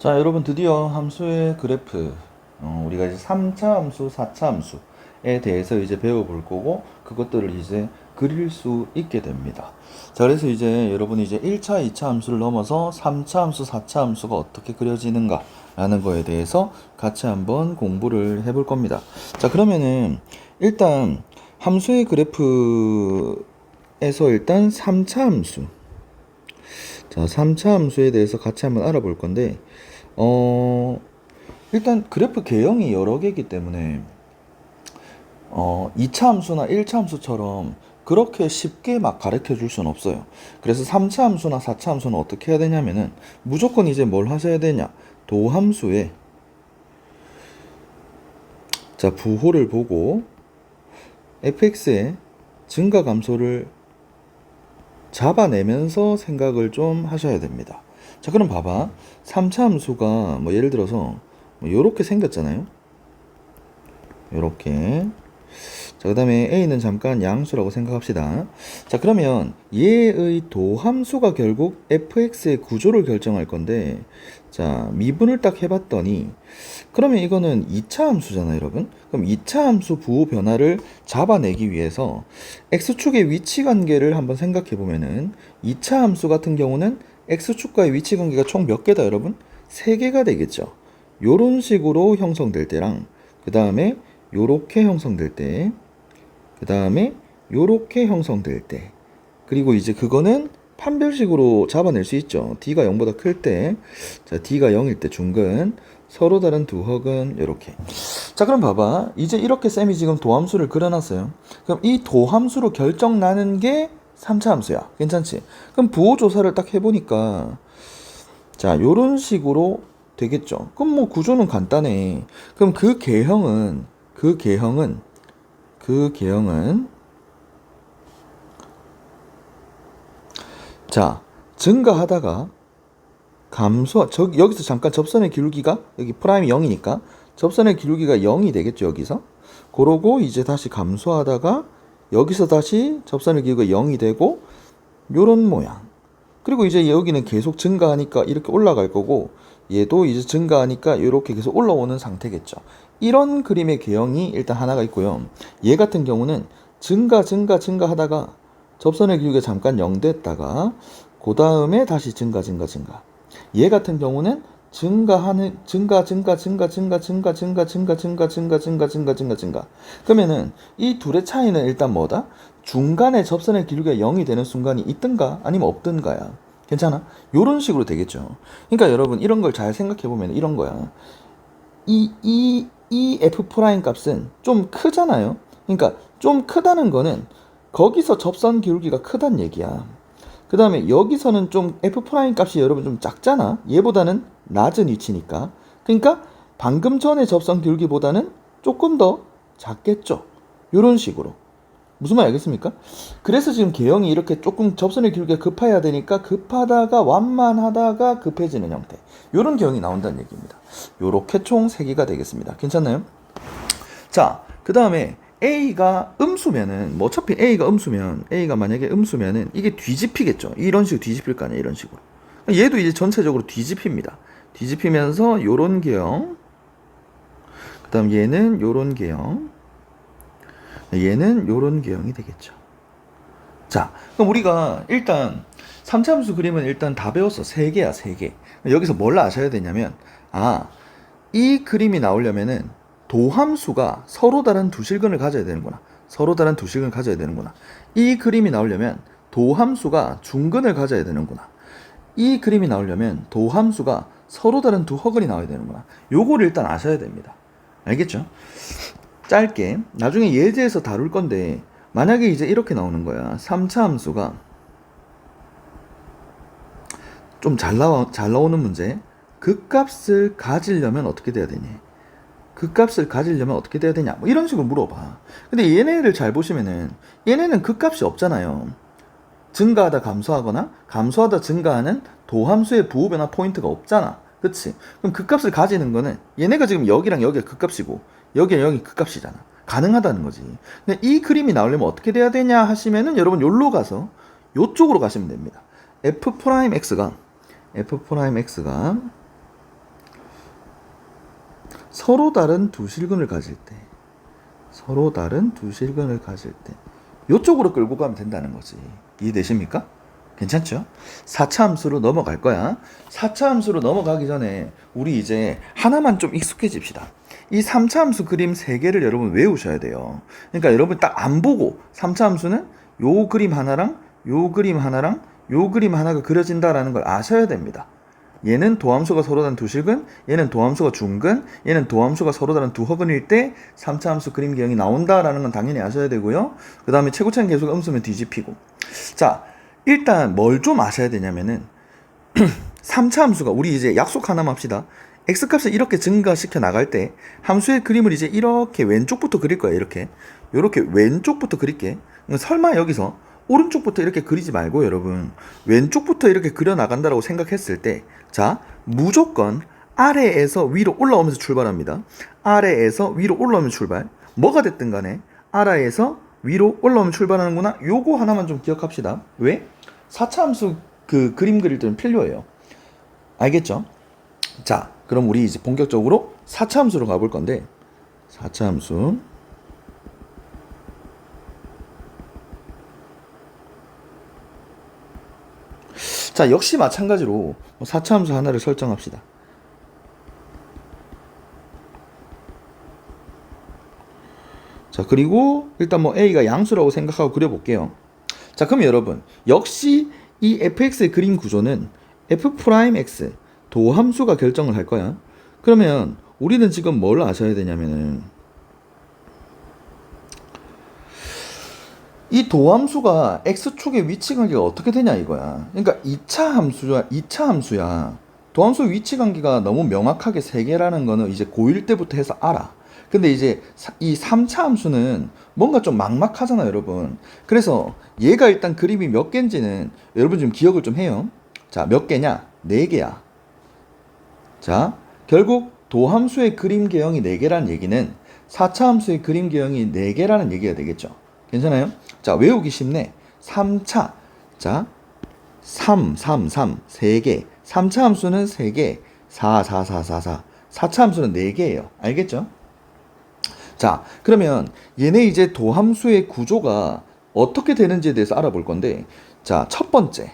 자, 여러분 드디어 함수의 그래프, 우리가 이제 3차 함수, 4차 함수에 대해서 이제 배워볼 거고, 그것들을 이제 그릴 수 있게 됩니다. 자, 그래서 이제 여러분이 이제 1차, 2차 함수를 넘어서 3차 함수, 4차 함수가 어떻게 그려지는가 라는 거에 대해서 같이 한번 공부를 해볼 겁니다. 자, 그러면은 일단 함수의 그래프에서 일단 3차 함수, 자, 3차 함수에 대해서 같이 한번 알아볼 건데, 일단 그래프 개형이 여러 개이기 때문에 2차 함수나 1차 함수처럼 그렇게 쉽게 막 가르쳐 줄 수는 없어요. 그래서 3차 함수나 4차 함수는 어떻게 해야 되냐면은 무조건 이제 뭘 하셔야 되냐? 도함수에 자, 부호를 보고 fx의 증가 감소를 잡아내면서 생각을 좀 하셔야 됩니다. 자, 그럼 봐봐. 3차 함수가 뭐 예를 들어서 뭐 요렇게 생겼잖아요. 요렇게. 자, 그 다음에 a는 잠깐 양수라고 생각합시다. 자, 그러면 얘의 도함수가 결국 fx의 구조를 결정할 건데, 자, 미분을 딱 해봤더니, 그러면 이거는 2차 함수잖아요, 여러분. 그럼 2차 함수 부호 변화를 잡아내기 위해서 x축의 위치 관계를 한번 생각해 보면은 2차 함수 같은 경우는 x축과의 위치 관계가 총 몇 개다, 여러분? 3개가 되겠죠. 요런 식으로 형성될 때랑, 그 다음에 요렇게 형성될 때, 그 다음에 요렇게 형성될 때, 그리고 이제 그거는 판별식으로 잡아낼 수 있죠. d가 0보다 클 때, 자, d가 0일 때 중근, 서로 다른 두 획은 이렇게. 자, 그럼 봐봐. 이제 이렇게 쌤이 지금 도함수를 그려놨어요. 그럼 이 도함수로 결정 나는 게 3차 함수야. 괜찮지? 그럼 부호 조사를 딱 해보니까, 자, 요런 식으로 되겠죠. 그럼 뭐 구조는 간단해. 그럼 그 개형은 자, 증가하다가 여기서 잠깐 접선의 기울기가 여기 프라임이 0이니까 접선의 기울기가 0이 되겠죠, 여기서. 그러고 이제 다시 감소하다가 여기서 다시 접선의 기울기가 0이 되고 요런 모양. 그리고 이제 여기는 계속 증가하니까 이렇게 올라갈 거고 얘도 이제 증가하니까 이렇게 계속 올라오는 상태겠죠. 이런 그림의 개형이 일단 하나가 있고요. 얘 같은 경우는 증가하다가 접선의 기울기가 잠깐 0 됐다가 그 다음에 다시 증가. 얘 같은 경우는 증가. 그러면은 이 둘의 차이는 일단 뭐다? 중간에 접선의 기울기가 0이 되는 순간이 있든가 아니면 없든가야. 괜찮아? 요런 식으로 되겠죠. 그러니까 여러분 이런 걸 잘 생각해 보면 이런 거야. 이 f 프라임 값은 좀 크잖아요. 그러니까 좀 크다는 거는 거기서 접선 기울기가 크단 얘기야. 그 다음에 여기서는 좀 f 프라임 값이 여러분 좀 작잖아. 얘보다는 낮은 위치니까. 그러니까 방금 전에 접선 기울기보다는 조금 더 작겠죠. 요런 식으로. 무슨 말 알겠습니까? 그래서 지금 개형이 이렇게 조금 접선의 기울기가 급해야 되니까 급하다가 완만하다가 급해지는 형태. 요런 개형이 나온다는 얘기입니다. 요렇게 총 3개가 되겠습니다. 괜찮나요? 자, 그 다음에 A가 음수면은, 뭐 어차피 A가 만약에 음수면은 이게 뒤집히겠죠. 이런 식으로 뒤집힐 거 아니에요. 이런 식으로. 얘도 이제 전체적으로 뒤집힙니다. 뒤집히면서 요런 개형. 그 다음 얘는 요런 개형. 얘는 요런 개형이 되겠죠. 자, 그럼 우리가 일단 3차 함수 그림은 일단 다 배웠어. 3개야, 3개. 여기서 뭘 아셔야 되냐면, 이 그림이 나오려면은 도함수가 서로 다른 두 실근을 가져야 되는구나. 이 그림이 나오려면 도함수가 중근을 가져야 되는구나. 이 그림이 나오려면 도함수가 서로 다른 두 허근이 나와야 되는구나. 요거를 일단 아셔야 됩니다. 알겠죠? 짧게 나중에 예제에서 다룰 건데 만약에 이제 이렇게 나오는 거야. 3차 함수가 좀 잘 나오는 문제. 극값을 가지려면 어떻게 돼야 되니? 뭐 이런 식으로 물어봐. 근데 얘네를 잘 보시면은 얘네는 극값이 없잖아요. 증가하다 감소하거나 감소하다 증가하는 도함수의 부호 변화 포인트가 없잖아. 그치? 그럼 극값을 가지는 거는 얘네가 지금 여기랑 여기가 극값이고 여기랑 여기 극값이잖아. 가능하다는 거지. 근데 이 그림이 나오려면 어떻게 돼야 되냐 하시면은 여러분 요로 가서 요쪽으로 가시면 됩니다. f'x가 서로 다른 두 실근을 가질 때, 서로 다른 두 실근을 가질 때 요쪽으로 끌고 가면 된다는 거지. 이해되십니까? 괜찮죠? 4차 함수로 넘어갈 거야. 4차 함수로 넘어가기 전에 우리 이제 하나만 좀 익숙해집시다. 이 3차 함수 그림 3개를 여러분 외우셔야 돼요. 그러니까 여러분 딱 안 보고 3차 함수는 요 그림 하나랑 요 그림 하나랑 요 그림 하나가 그려진다라는 걸 아셔야 됩니다. 얘는 도함수가 서로 다른 두 실근, 얘는 도함수가 중근, 얘는 도함수가 서로 다른 두 허근일 때 3차 함수 그림 기형이 나온다라는 건 당연히 아셔야 되고요. 그 다음에 최고차는 계속 음수면 뒤집히고. 자, 일단 뭘 좀 아셔야 되냐면은 3차 함수가 우리 이제 약속 하나만 합시다. x값을 이렇게 증가시켜 나갈 때 함수의 그림을 이제 이렇게 왼쪽부터 그릴 거예요. 이렇게 왼쪽부터 그릴게. 설마 여기서 오른쪽부터 이렇게 그리지 말고 여러분 왼쪽부터 이렇게 그려 나간다라고 생각했을 때 자, 무조건 아래에서 위로 올라오면서 출발합니다. 아래에서 위로 올라오면서 출발. 뭐가 됐든 간에 아래에서 위로 올라오면 출발하는구나. 요거 하나만 좀 기억합시다. 왜? 4차 함수 그 그림 그릴 때는 필요해요. 알겠죠? 자, 그럼 우리 이제 본격적으로 4차 함수로 가볼 건데 4차 함수 자, 역시 마찬가지로 4차 함수 하나를 설정합시다. 자, 그리고 일단 뭐 A가 양수라고 생각하고 그려볼게요. 자, 그럼 여러분 역시 이 fx의 그림 구조는 f'x 도함수가 결정을 할 거야. 그러면 우리는 지금 뭘 아셔야 되냐면은 이 도함수가 x축의 위치 관계가 어떻게 되냐 이거야. 그러니까 2차 함수야. 도함수 위치 관계가 너무 명확하게 3개라는 거는 이제 고1 때부터 해서 알아. 근데 이제 이 3차 함수는 뭔가 좀 막막하잖아, 여러분. 그래서 얘가 일단 그림이 몇 개인지는 여러분 좀 기억을 좀 해요. 자, 몇 개냐? 4개야. 자, 결국 도함수의 그림 개형이 4개라는 얘기는 4차 함수의 그림 개형이 4개라는 얘기가 되겠죠. 괜찮아요? 자, 외우기 쉽네. 3차. 자, 3, 3개. 3차 함수는 3개. 4, 4차 함수는 4개예요. 알겠죠? 자, 그러면 얘네 이제 도함수의 구조가 어떻게 되는지에 대해서 알아볼 건데, 자, 첫 번째.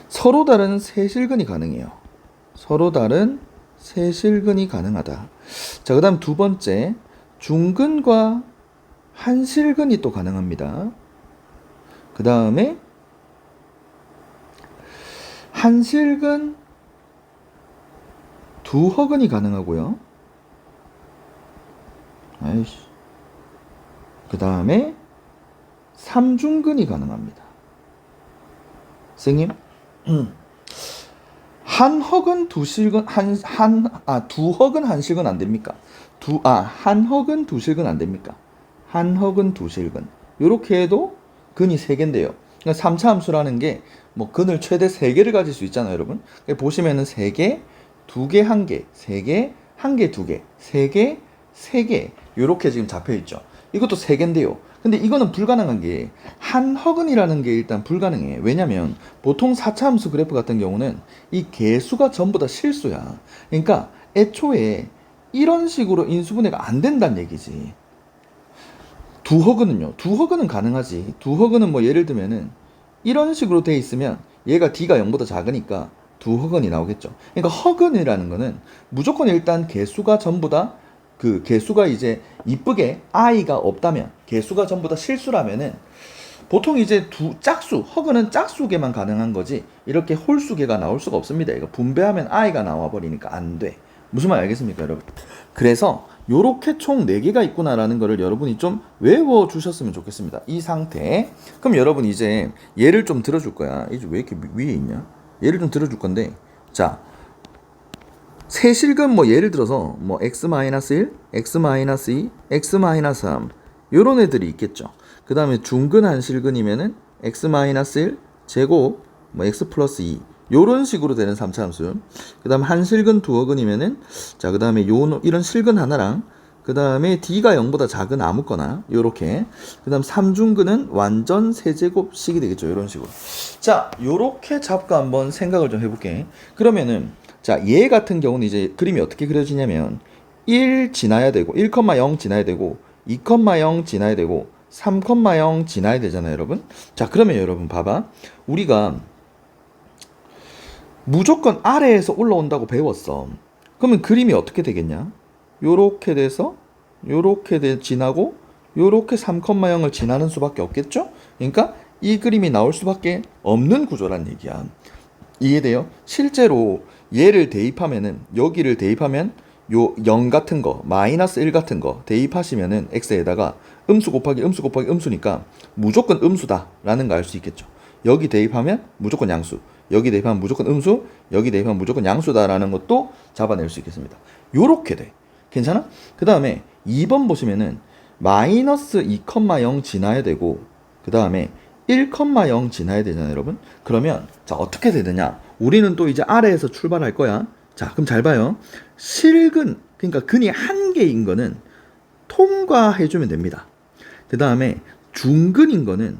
서로 다른 세실근이 가능해요. 서로 다른 세실근이 가능하다. 자, 그 다음 두 번째, 중근과 한실근이 또 가능합니다. 그 다음에 한실근, 두허근이 가능하고요. 아이씨. 그 다음에 삼중근이 가능합니다. 선생님, 한허근 두실근 두허근 한실근 안 됩니까? 한허근 두실근 안 됩니까? 한허근 두실근 요렇게 해도 근이 3개인데요. 그러니까 3차 함수라는 게 뭐 근을 최대 3개를 가질 수 있잖아요, 여러분. 보시면은 3개, 2개, 1개, 3개, 1개, 2개, 3개, 3개 요렇게 지금 잡혀 있죠. 이것도 3개인데요. 근데 이거는 불가능한 게 한허근이라는 게 일단 불가능해. 왜냐면 보통 4차 함수 그래프 같은 경우는 이 개수가 전부 다 실수야. 그러니까 애초에 이런 식으로 인수분해가 안 된다는 얘기지. 두허근은요. 두허근은 가능하지. 두허근은 뭐 예를 들면은 이런 식으로 돼 있으면 얘가 D가 0보다 작으니까 두허근이 나오겠죠. 그러니까 허근이라는 거는 무조건 일단 개수가 전부 다 그 개수가 이제 이쁘게 i가 없다면 개수가 전부 다 실수라면은 보통 이제 짝수 허근은 짝수계만 가능한 거지 이렇게 홀수계가 나올 수가 없습니다. 이거 분배하면 i가 나와 버리니까 안 돼. 무슨 말 알겠습니까, 여러분? 그래서 요렇게 총 4개가 있구나라는 거를 여러분이 좀 외워 주셨으면 좋겠습니다. 이 상태. 그럼 여러분 이제 예를 좀 들어줄 거야. 이제 왜 이렇게 위에 있냐? 예를 좀 들어줄 건데, 자, 세실근 뭐 예를 들어서 뭐 x-1, x-2, x-3 요런 애들이 있겠죠. 그 다음에 중근 한실근이면은 x-1 제곱 뭐 x 플러스 2 요런 식으로 되는 3차 함수. 그 다음 한실근 두허근이면은 자, 그 다음에 이런 실근 하나랑 그 다음에 d가 0보다 작은 아무거나 요렇게. 그 다음 3중근은 완전 세제곱식이 되겠죠. 요런 식으로. 자, 요렇게 잡고 한번 생각을 좀 해볼게. 그러면은 자, 얘 같은 경우는 이제 그림이 어떻게 그려지냐면 1 지나야 되고 1,0 지나야 되고 2,0 지나야 되고 3,0 지나야 되잖아요, 여러분. 자, 그러면 여러분 봐봐. 우리가 무조건 아래에서 올라온다고 배웠어. 그러면 그림이 어떻게 되겠냐? 요렇게 돼서 요렇게 지나고 요렇게 3,0을 지나는 수밖에 없겠죠? 그러니까 이 그림이 나올 수밖에 없는 구조란 얘기야. 이해돼요? 실제로 얘를 대입하면은 여기를 대입하면 요 0 같은 거, 마이너스 1 같은 거 대입하시면은 x에다가 음수 곱하기 음수 곱하기 음수니까 무조건 음수다라는 거 알 수 있겠죠. 여기 대입하면 무조건 양수, 여기 대입하면 무조건 음수, 여기 대입하면 무조건 양수다라는 것도 잡아낼 수 있겠습니다. 요렇게 돼. 괜찮아? 그 다음에 2번 보시면은 마이너스 2,0 지나야 되고 그 다음에 1,0 지나야 되잖아요, 여러분. 그러면 자, 어떻게 되느냐? 우리는 또 이제 아래에서 출발할 거야. 자, 그럼 잘 봐요. 실근, 그러니까 근이 한 개인 거는 통과해주면 됩니다. 그 다음에 중근인 거는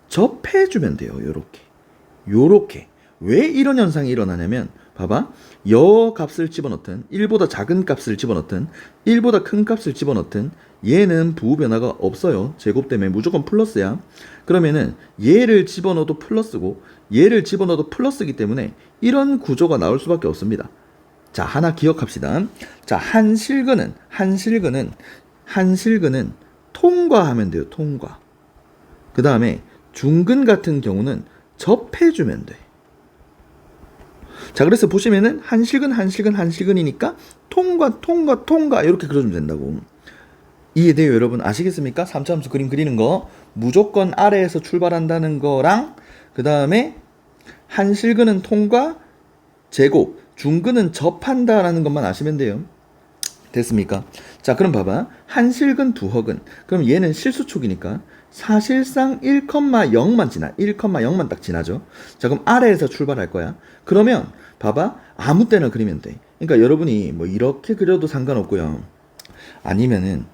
접해주면 돼요. 요렇게. 왜 이런 현상이 일어나냐면 봐봐. 여 값을 집어넣든 1보다 작은 값을 집어넣든 1보다 큰 값을 집어넣든 얘는 부호 변화가 없어요. 제곱 때문에 무조건 플러스야. 그러면은 얘를 집어넣어도 플러스고 얘를 집어넣어도 플러스이기 때문에 이런 구조가 나올 수밖에 없습니다. 자, 하나 기억합시다. 자, 한실근은 통과하면 돼요. 통과. 그 다음에 중근 같은 경우는 접해주면 돼. 자, 그래서 보시면은 한실근이니까 통과 이렇게 그려주면 된다고. 이해돼요, 여러분? 아시겠습니까? 3차 함수 그림 그리는 거 무조건 아래에서 출발한다는 거랑 그 다음에 한실근은 통과, 제곱, 중근은 접한다라는 것만 아시면 돼요. 됐습니까? 자, 그럼 봐봐. 한실근 두허근. 그럼 얘는 실수촉이니까 사실상 1,0만 지나. 1,0만 딱 지나죠. 자, 그럼 아래에서 출발할 거야. 그러면 봐봐. 아무 때나 그리면 돼. 그러니까 여러분이 뭐 이렇게 그려도 상관없고요. 아니면은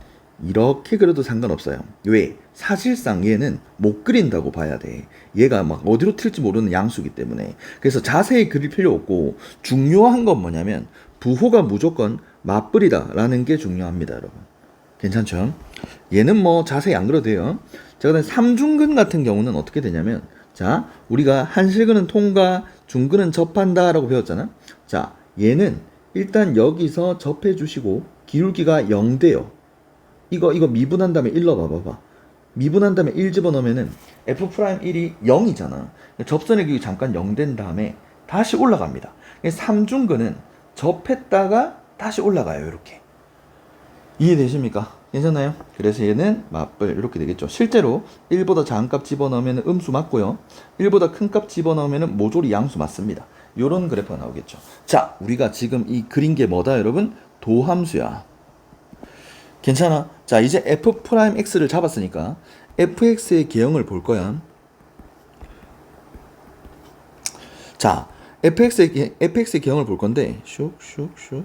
이렇게 그려도 상관없어요. 왜? 사실상 얘는 못 그린다고 봐야 돼. 얘가 막 어디로 튈지 모르는 양수기 때문에. 그래서 자세히 그릴 필요 없고 중요한 건 뭐냐면 부호가 무조건 맞불이다라는 게 중요합니다, 여러분. 괜찮죠? 얘는 뭐 자세히 안 그려도 돼요. 자, 그다음 삼중근 같은 경우는 어떻게 되냐면 자, 우리가 한실근은 통과, 중근은 접한다라고 배웠잖아. 자, 얘는 일단 여기서 접해 주시고 기울기가 0 돼요. 이거 미분한 다음에 1 넣어봐봐. 미분한 다음에 1 집어넣으면은 F'1이 0이잖아. 접선의 기울기 잠깐 0 된 다음에 다시 올라갑니다. 삼중근은 접했다가 다시 올라가요. 이렇게. 이해되십니까? 괜찮나요? 그래서 얘는 맞불 이렇게 되겠죠. 실제로 1보다 작은 값 집어넣으면 음수 맞고요. 1보다 큰 값 집어넣으면 모조리 양수 맞습니다. 요런 그래프가 나오겠죠. 자, 우리가 지금 이 그린 게 뭐다, 여러분? 도함수야. 괜찮아? 자, 이제 f'x를 잡았으니까 fx의 개형을 볼 거야. 자, fx의 개형을 볼 건데 슉슉슉.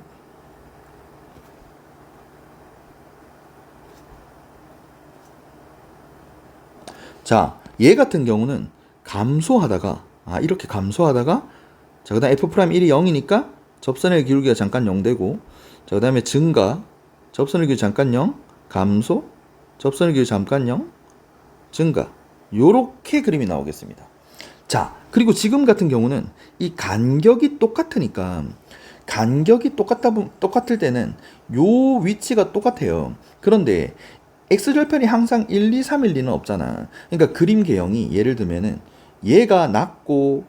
자, 얘 같은 경우는 감소하다가 이렇게 감소하다가 자, 그다음 f'1이 0이니까 접선의 기울기가 잠깐 0 되고 자, 그다음에 증가 접선의 기울기 잠깐 0 감소 접선의 기울기 잠깐 0 증가 요렇게 그림이 나오겠습니다. 자, 그리고 지금 같은 경우는 이 간격이 똑같으니까 간격이 똑같을 때는 요 위치가 똑같아요. 그런데 x절편이 항상 1, 2, 3, 1, 2는 없잖아. 그러니까 그림 개형이 예를 들면은 얘가 낮고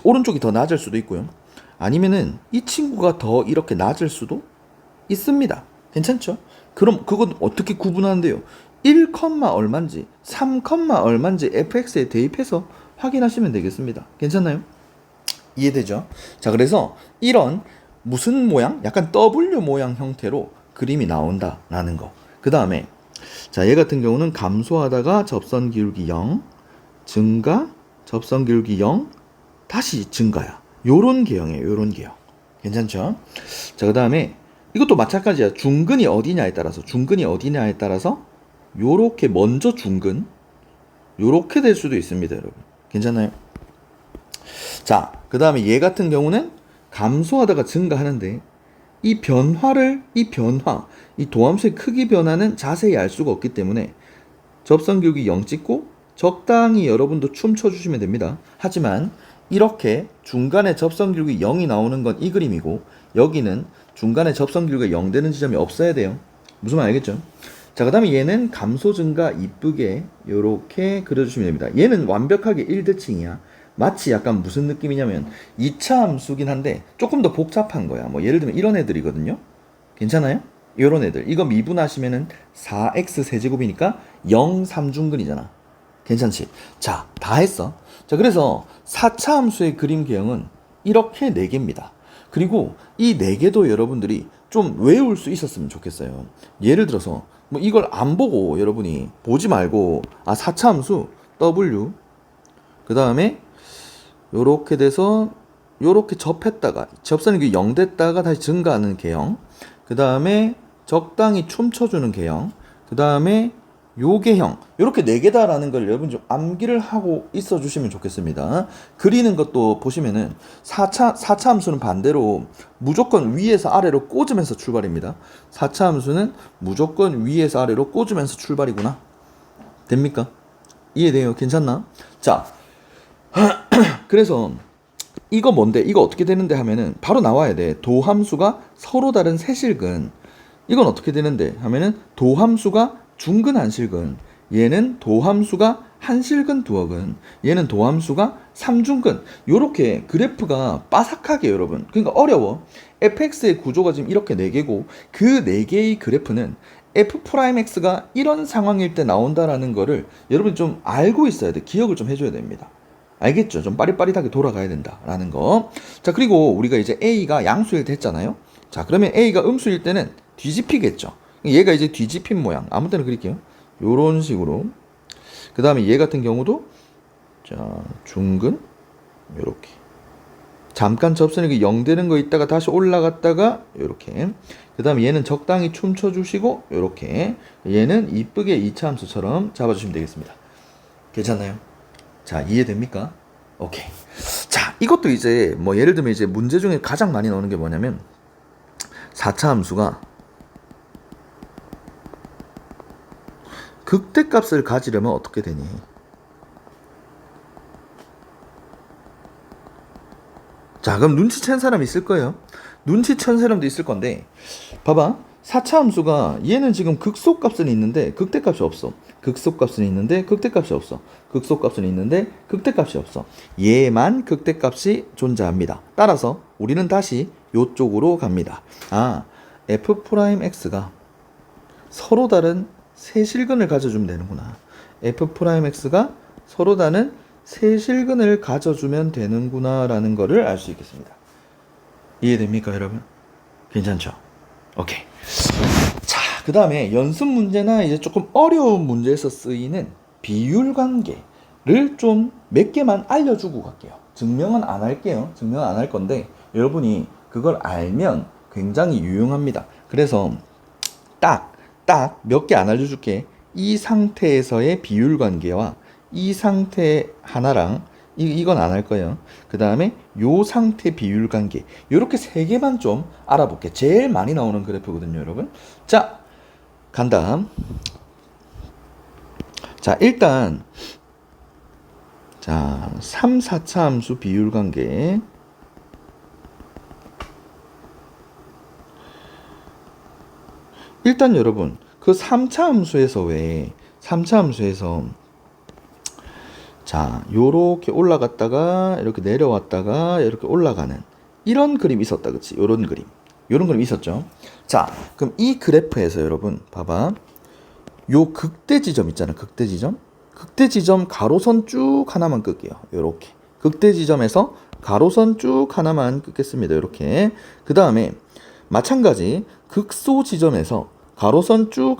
오른쪽이 더 낮을 수도 있고요. 아니면은 이 친구가 더 이렇게 낮을 수도 있습니다. 괜찮죠? 그럼 그건 어떻게 구분하는데요? 1, 얼마인지 3, 얼마인지 fx에 대입해서 확인하시면 되겠습니다. 괜찮나요? 이해되죠? 자, 그래서 이런 무슨 모양? 약간 W 모양 형태로 그림이 나온다라는 거. 그 다음에 자, 얘 같은 경우는 감소하다가 접선 기울기 0 증가 접선 기울기 0 다시 증가야. 요런 개형이에요. 요런 개형. 괜찮죠? 자, 그 다음에 이것도 마찬가지야. 중근이 어디냐에 따라서 요렇게 먼저 중근 요렇게 될 수도 있습니다, 여러분. 괜찮나요? 자, 그 다음에 얘 같은 경우는 감소하다가 증가하는데 이 도함수의 크기 변화는 자세히 알 수가 없기 때문에 접선기울기 0 찍고 적당히 여러분도 춤춰주시면 됩니다. 하지만 이렇게 중간에 접선기울기 0이 나오는 건 이 그림이고 여기는 중간에 접선기울기가 0 되는 지점이 없어야 돼요. 무슨 말 알겠죠? 자, 그 다음에 얘는 감소 증가 이쁘게 이렇게 그려주시면 됩니다. 얘는 완벽하게 1대칭이야. 마치 약간 무슨 느낌이냐면 2차 함수긴 한데 조금 더 복잡한 거야. 뭐 예를 들면 이런 애들이거든요. 괜찮아요? 이런 애들. 이거 미분하시면은 4x 세제곱이니까 0, 3중근이잖아. 괜찮지? 자, 다 했어. 자, 그래서 4차 함수의 그림 개형은 이렇게 4개입니다. 그리고 이 4개도 여러분들이 좀 외울 수 있었으면 좋겠어요. 예를 들어서 뭐 이걸 안 보고 여러분이 보지 말고 4차 함수 w 그 다음에 요렇게 돼서 요렇게 접했다가 접선이 0 됐다가 다시 증가하는 개형, 그 다음에 적당히 춤춰주는 개형, 그 다음에 요 개형, 요렇게 4개다라는 걸 여러분 좀 암기를 하고 있어 주시면 좋겠습니다. 그리는 것도 보시면은 4차 함수는 반대로 무조건 위에서 아래로 꽂으면서 출발입니다. 4차 함수는 무조건 위에서 아래로 꽂으면서 출발이구나. 됩니까? 이해돼요? 괜찮나? 자, 그래서 이거 뭔데? 이거 어떻게 되는데 하면은 바로 나와야 돼. 도함수가 서로 다른 세실근. 이건 어떻게 되는데 하면은 도함수가 중근 한실근. 얘는 도함수가 한실근 두어근. 얘는 도함수가 삼중근. 요렇게 그래프가 빠삭하게 여러분. 그러니까 어려워. fx의 구조가 지금 이렇게 4개고 그 4개의 그래프는 f'x가 이런 상황일 때 나온다라는 거를 여러분이 좀 알고 있어야 돼. 기억을 좀 해줘야 됩니다. 알겠죠? 좀 빠릿빠릿하게 돌아가야 된다라는 거. 자, 그리고 우리가 이제 A가 양수일 때 했잖아요. 자, 그러면 A가 음수일 때는 뒤집히겠죠. 얘가 이제 뒤집힌 모양. 아무 때나 그릴게요. 요런 식으로. 그 다음에 얘 같은 경우도 자, 중근 요렇게. 잠깐 접선이 0 되는 거 있다가 다시 올라갔다가 요렇게. 그 다음에 얘는 적당히 춤춰주시고 요렇게. 얘는 이쁘게 2차 함수처럼 잡아주시면 되겠습니다. 괜찮나요? 자, 이해됩니까? 오케이. 자, 이것도 이제 뭐 예를 들면 이제 문제 중에 가장 많이 나오는 게 뭐냐면 4차 함수가 극대값을 가지려면 어떻게 되니? 자, 그럼 눈치챈 사람 있을 거예요. 눈치챈 사람도 있을 건데 봐봐. 4차 함수가 얘는 지금 극소값은 있는데 극대값이 없어. 극소값은 있는데 극대값이 없어. 극소값은 있는데 극대값이 없어. 얘만 극대값이 존재합니다. 따라서 우리는 다시 요쪽으로 갑니다. f'x가 서로 다른 세실근을 가져주면 되는구나. f'x가 서로 다른 세실근을 가져주면 되는구나 라는 거를 알 수 있겠습니다. 이해됩니까 여러분? 괜찮죠? 오케이. 자, 그 다음에 연습 문제나 이제 조금 어려운 문제에서 쓰이는 비율 관계를 좀 몇 개만 알려주고 갈게요. 증명은 안 할게요. 증명은 안 할 건데 여러분이 그걸 알면 굉장히 유용합니다. 그래서 딱 몇 개 안 알려줄게. 이 상태에서의 비율 관계와 이 상태 하나랑 이건 안 할 거예요. 그 다음에 요 상태 비율 관계 요렇게 3개만 좀 알아볼게. 제일 많이 나오는 그래프거든요 여러분. 자, 간다. 자, 일단 자 3, 4차 함수 비율 관계. 일단 여러분 그 3차 함수에서 왜 3차 함수에서 자, 요렇게 올라갔다가 이렇게 내려왔다가 이렇게 올라가는 이런 그림 있었다. 그치? 요런 그림 있었죠. 자, 그럼 이 그래프에서 여러분 봐봐. 요 극대 지점 있잖아. 극대 지점 가로선 쭉 하나만 끌게요. 요렇게. 극대 지점에서 가로선 쭉 하나만 끊겠습니다. 요렇게. 그 다음에 마찬가지 극소 지점에서 가로선 쭉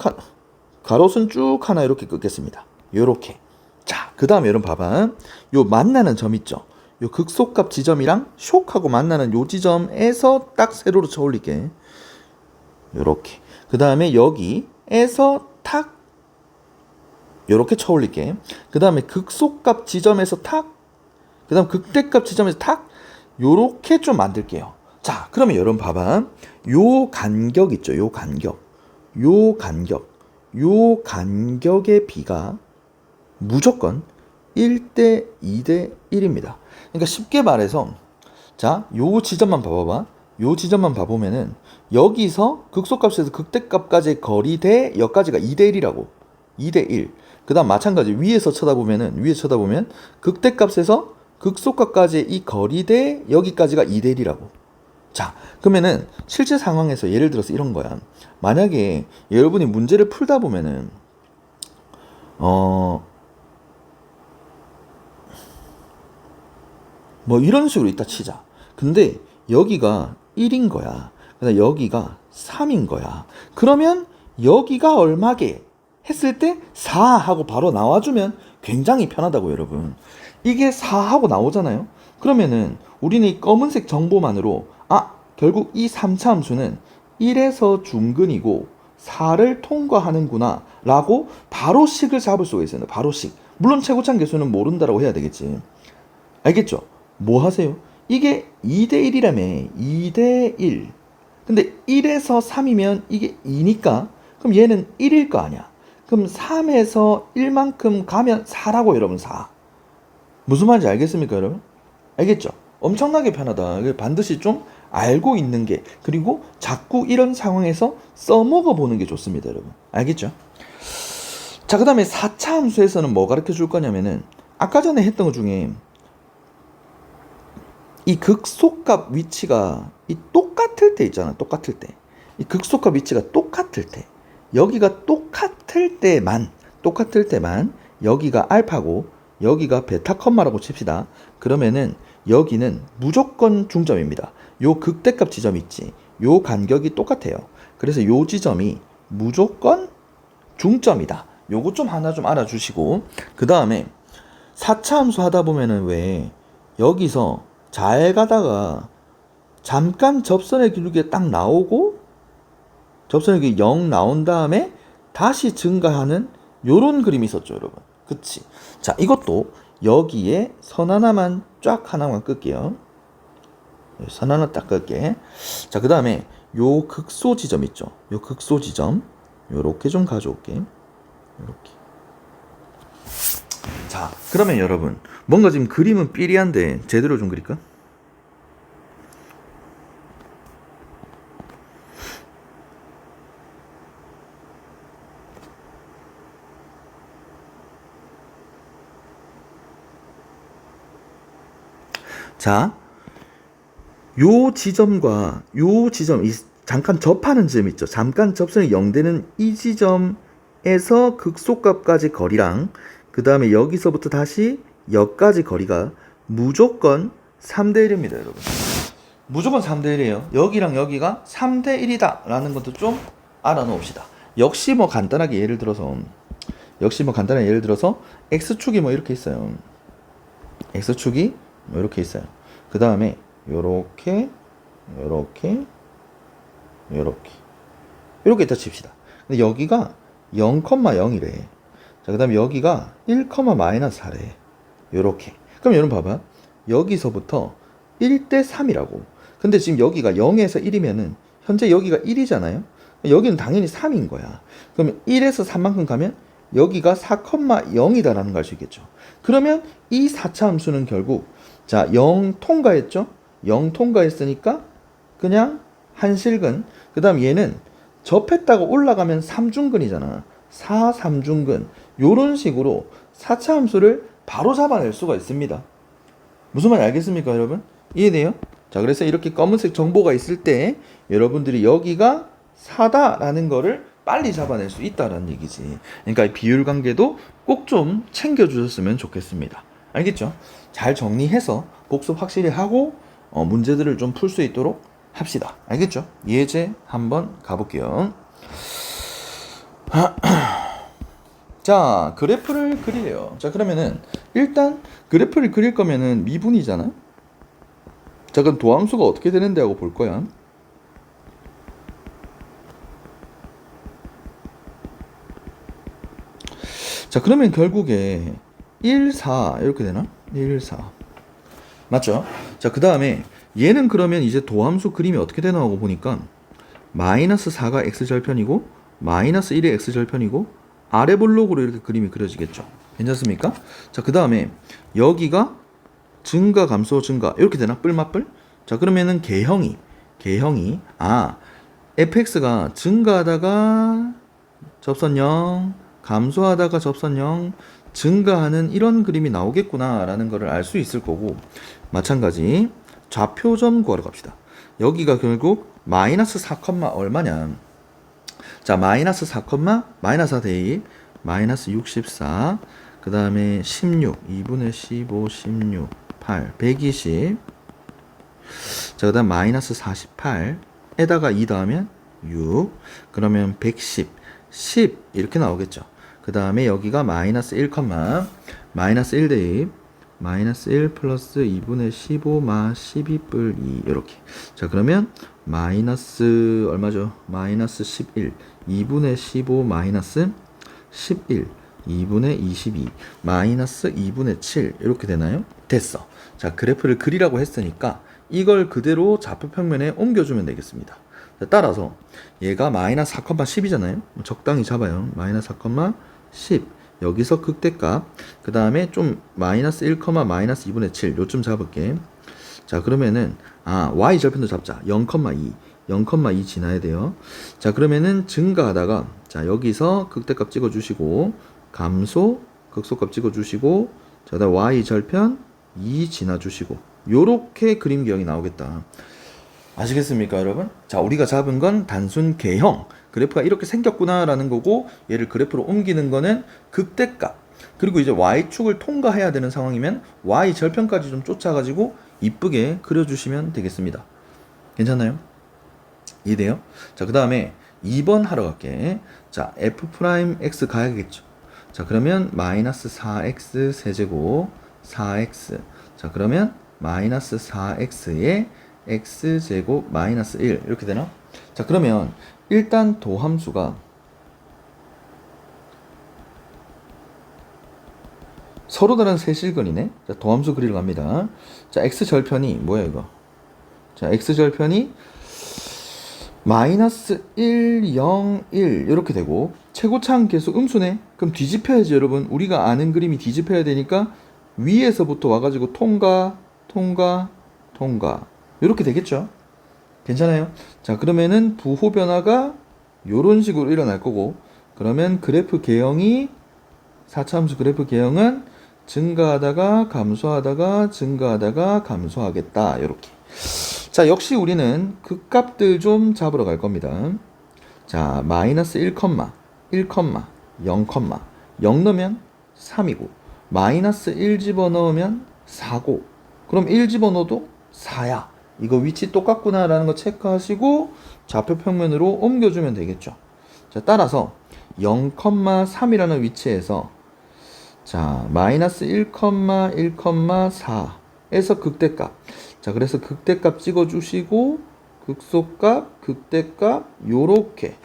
하나 이렇게 끊겠습니다. 요렇게. 자, 그 다음에 여러분 봐봐. 요 만나는 점 있죠. 요 극소값 지점이랑 쇽하고 만나는 요 지점에서 딱 세로로 쳐 올릴게. 요렇게. 그 다음에 여기에서 탁 요렇게 쳐 올릴게. 그 다음에 극소값 지점에서 탁 그 다음 극대값 지점에서 탁 요렇게 좀 만들게요. 자, 그러면 여러분 봐봐. 요 간격 있죠. 요 간격. 요 간격. 요 간격의 비가 무조건 1대 2대 1입니다. 그러니까 쉽게 말해서 자, 요 지점만 봐봐봐. 요 지점만 봐보면은 여기서 극소값에서 극대값까지의 거리 대 여기까지가 2대 1이라고. 2대 1. 그 다음 마찬가지 위에서 쳐다보면은 위에 쳐다보면 극대값에서 극소값까지의 이 거리 대 여기까지가 2대 1이라고. 자, 그러면은 실제 상황에서 예를 들어서 이런 거야. 만약에 여러분이 문제를 풀다 보면은 뭐 이런 식으로 있다 치자. 근데 여기가 1인 거야. 그다음 여기가 3인 거야. 그러면 여기가 얼마게 했을 때 4 하고 바로 나와주면 굉장히 편하다고 여러분. 이게 4 하고 나오잖아요. 그러면은 우리는 이 검은색 정보만으로 결국 이 3차 함수는 1에서 중근이고 4를 통과하는구나 라고 바로 식을 잡을 수가 있어요. 바로 식. 물론 최고차항 계수는 모른다라고 해야 되겠지. 알겠죠? 뭐 하세요? 이게 2대 1이라며. 2대 1. 근데 1에서 3이면 이게 2니까 그럼 얘는 1일 거 아니야. 그럼 3에서 1만큼 가면 4라고 여러분. 4. 무슨 말인지 알겠습니까 여러분? 알겠죠? 엄청나게 편하다. 반드시 좀 알고 있는 게, 그리고 자꾸 이런 상황에서 써먹어 보는 게 좋습니다 여러분. 알겠죠? 자, 그 다음에 4차 함수에서는 뭐 가르쳐 줄 거냐면은 아까 전에 했던 것 중에 이 극소값 위치가 이 똑같을 때 있잖아. 똑같을 때. 이 극소값 위치가 똑같을 때. 여기가 똑같을 때만 여기가 알파고 여기가 베타 컴마라고 칩시다. 그러면은 여기는 무조건 중점입니다. 요 극대값 지점 있지. 요 간격이 똑같아요. 그래서 요 지점이 무조건 중점이다. 요거 좀 하나 좀 알아주시고, 그 다음에 4차 함수 하다 보면은 왜 여기서 잘 가다가 잠깐 접선의 기울기가 딱 나오고 접선의 기울기 0 나온 다음에 다시 증가하는 요런 그림이 있었죠 여러분. 그치? 자, 이것도 여기에 선 하나만 쫙 하나만 끌게요. 선 하나 딱 끌게. 자, 그 다음에 요 극소 지점 있죠. 요 극소 지점 요렇게 좀 가져올게. 요렇게. 자, 그러면 여러분 뭔가 지금 그림은 삐리한데 제대로 좀 그릴까? 자, 요 지점과 요 지점, 이 잠깐 접하는 지점 있죠. 잠깐 접선이 0 되는 이 지점에서 극소값까지 거리랑 그 다음에 여기서부터 다시 여기까지 거리가 무조건 3대 1입니다 여러분. 무조건 3대 1이에요. 여기랑 여기가 3대 1이다 라는 것도 좀 알아놓읍시다. 역시 뭐 간단하게 예를 들어서 X축이 뭐 이렇게 있어요. X축이 뭐 이렇게 있어요. 그 다음에 요렇게 이렇게 있다 칩시다. 근데 여기가 0,0이래. 자, 그 다음에 여기가 1,-4래. 요렇게. 그럼 여러분 봐봐. 여기서부터 1대 3이라고. 근데 지금 여기가 0에서 1이면은 현재 여기가 1이잖아요. 여기는 당연히 3인 거야. 그러면 1에서 3만큼 가면 여기가 4,0이다라는 걸 알 수 있겠죠. 그러면 이 4차 함수는 결국 자, 0 통과했죠? 0 통과했으니까 그냥 한실근. 그 다음 얘는 접했다가 올라가면 3중근이잖아. 4, 3중근. 요런 식으로 4차 함수를 바로 잡아낼 수가 있습니다. 무슨 말인지 알겠습니까 여러분? 이해돼요? 자, 그래서 이렇게 검은색 정보가 있을 때 여러분들이 여기가 4다라는 거를 빨리 잡아낼 수 있다라는 얘기지. 그러니까 비율 관계도 꼭 좀 챙겨주셨으면 좋겠습니다. 알겠죠? 잘 정리해서 복습 확실히 하고 문제들을 좀 풀 수 있도록 합시다. 알겠죠? 예제 한번 가볼게요. 자, 그래프를 그리래요. 자, 그러면은 일단 그래프를 그릴 거면은 미분이잖아. 자, 그럼 도함수가 어떻게 되는데 하고 볼 거야. 자, 그러면 결국에 1, 4 이렇게 되나? 1, 4. 맞죠? 자, 그 다음에 얘는 그러면 이제 도함수 그림이 어떻게 되나 하고 보니까 마이너스 4가 x절편이고 마이너스 1이 x절편이고 아래 블록으로 이렇게 그림이 그려지겠죠. 괜찮습니까? 자, 그 다음에 여기가 증가 감소 증가 이렇게 되나? 뿔맛뿔? 자, 그러면은 개형이 fx가 증가하다가 접선 0 감소하다가 접선 0 증가하는 이런 그림이 나오겠구나 라는 것을 알 수 있을 거고, 마찬가지 좌표점 구하러 갑시다. 여기가 결국 마이너스 4, 얼마냐. 자, 마이너스 4, 마이너스 4 대입 마이너스 64, 그 다음에 16 2분의 15 16 8 120, 자, 그 다음 마이너스 48에다가 2 더하면 6, 그러면 110 10 이렇게 나오겠죠. 그 다음에 여기가 마이너스 1, 마이너스 1 대입 마이너스 1 플러스 2분의 15 마 12뿔 2 이렇게. 자, 그러면 마이너스 얼마죠? 마이너스 11 2분의 15 마이너스 11 2분의 22 마이너스 2분의 7 이렇게 되나요? 됐어. 자, 그래프를 그리라고 했으니까 이걸 그대로 좌표 평면에 옮겨주면 되겠습니다. 자, 따라서 얘가 마이너스 4, 10이잖아요. 적당히 잡아요. 마이너스 4, 10 여기서 극대값, 그 다음에 좀 마이너스 1, 마이너스 2분의 7 요쯤 잡을게. 자, 그러면은 y 절편도 잡자. 0,2 0,2 지나야 돼요. 자, 그러면은 증가하다가 자, 여기서 극대값 찍어주시고 감소 극소값 찍어주시고, 자, 그다음 y 절편 2 지나주시고 요렇게 그림 기형이 나오겠다. 아시겠습니까, 여러분? 자, 우리가 잡은 건 단순 개형, 그래프가 이렇게 생겼구나 라는 거고, 얘를 그래프로 옮기는 거는 극대값, 그리고 이제 y축을 통과해야 되는 상황이면 y 절편까지 좀 쫓아가지고 이쁘게 그려주시면 되겠습니다. 괜찮나요? 이해돼요? 자, 그 다음에 2번 하러 갈게. 자, f'x 가야겠죠. 자, 그러면 마이너스 4x 세제곱 4x, 자, 그러면 마이너스 4x에 x제곱 마이너스 1 이렇게 되나? 자, 그러면 일단 도함수가 서로 다른 세실근이네. 자, 도함수 그리러 갑니다. 자, x절편이 뭐야 이거? 자, x절편이 마이너스 1, 0, 1 이렇게 되고 최고차항 계수 음수네. 그럼 뒤집혀야지 여러분. 우리가 아는 그림이 뒤집혀야 되니까 위에서부터 와가지고 통과 이렇게 되겠죠. 괜찮아요? 자, 그러면은 부호 변화가 요런 식으로 일어날 거고, 그러면 그래프 개형이 4차함수 그래프 개형은 증가하다가 감소하다가 증가하다가 감소하겠다. 요렇게. 자, 역시 우리는 극값들 좀 잡으러 갈 겁니다. 자, 마이너스 1, 1, 0, 0 넣으면 3이고 마이너스 1 집어넣으면 4고, 그럼 1 집어넣어도 4야. 이거 위치 똑같구나 라는 거 체크하시고 좌표 평면으로 옮겨주면 되겠죠. 자, 따라서 0,3이라는 위치에서 자, 마이너스 1, 4에서 극대값. 자, 그래서 극대값 찍어주시고 극소값, 극대값 요렇게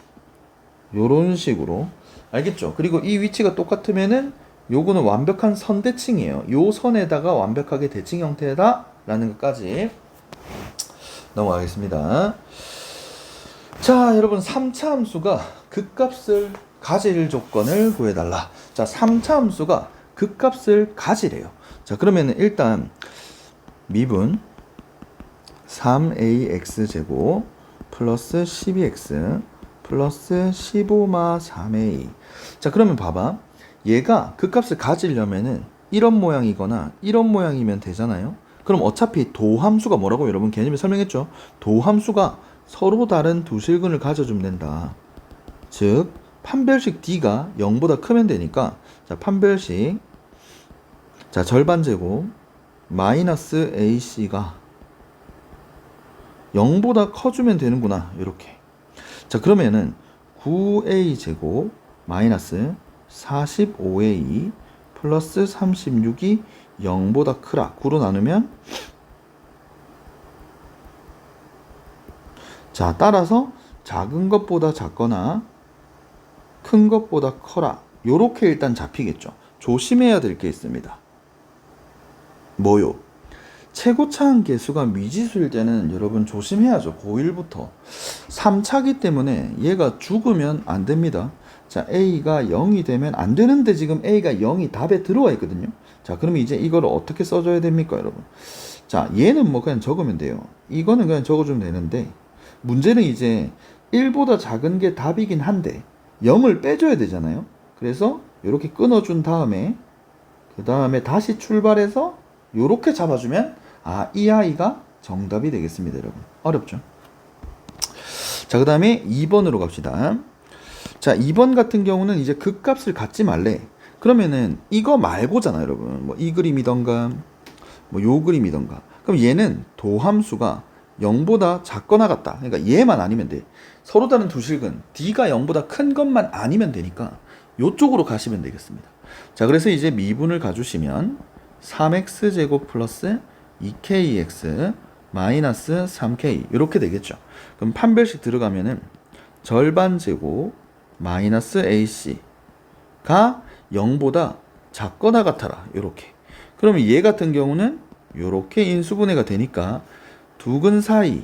요런 식으로. 알겠죠? 그리고 이 위치가 똑같으면은 요거는 완벽한 선대칭이에요. 요 선에다가 완벽하게 대칭 형태다 라는 것까지 넘어가겠습니다. 자, 여러분 3차 함수가 극값을 가질 조건을 구해달라. 자, 3차 함수가 극값을 가지래요. 자, 그러면 일단 미분 3ax제곱 플러스 12x 플러스 15마 3a. 자, 그러면 봐봐. 얘가 극값을 가지려면은 이런 모양이거나 이런 모양이면 되잖아요. 그럼 어차피 도함수가 뭐라고 여러분 개념에 설명했죠. 도함수가 서로 다른 두 실근을 가져주면 된다. 즉 판별식 d가 0보다 크면 되니까, 자, 판별식 자 절반제곱 마이너스 ac가 0보다 커주면 되는구나. 이렇게. 자, 그러면은 9a 제곱 마이너스 45a 플러스 36이 0보다 크라. 9로 나누면, 자, 따라서 작은 것보다 작거나 큰 것보다 커라. 요렇게 일단 잡히겠죠. 조심해야 될 게 있습니다. 뭐요? 최고차항 계수가 미지수일 때는 여러분 조심해야죠. 고1부터. 3차기 때문에 얘가 죽으면 안 됩니다. 자, A가 0이 되면 안 되는데 지금 A가 0이 답에 들어와 있거든요. 자, 그러면 이제 이거를 어떻게 써줘야 됩니까, 여러분? 자, 얘는 뭐 그냥 적으면 돼요. 이거는 그냥 적어주면 되는데, 문제는 이제 1보다 작은 게 답이긴 한데, 0을 빼줘야 되잖아요. 그래서 이렇게 끊어준 다음에, 그 다음에 다시 출발해서 이렇게 잡아주면, 아, 이 아이가 정답이 되겠습니다, 여러분. 어렵죠? 자, 그 다음에 2번으로 갑시다. 자, 2번 같은 경우는 이제 극값을 갖지 말래. 그러면은 이거 말고잖아, 여러분. 뭐 이 그림이던가 뭐 요 그림이던가. 그럼 얘는 도함수가 0보다 작거나 같다. 그러니까 얘만 아니면 돼. 서로 다른 두 실근 D가 0보다 큰 것만 아니면 되니까 요쪽으로 가시면 되겠습니다. 자, 그래서 이제 미분을 가주시면 3x제곱 플러스 2kx 마이너스 3k 이렇게 되겠죠. 그럼 판별식 들어가면은 절반제곱 마이너스 ac가 0보다 작거나 같아라. 요렇게. 그러면 얘 같은 경우는 요렇게 인수분해가 되니까 두근 사이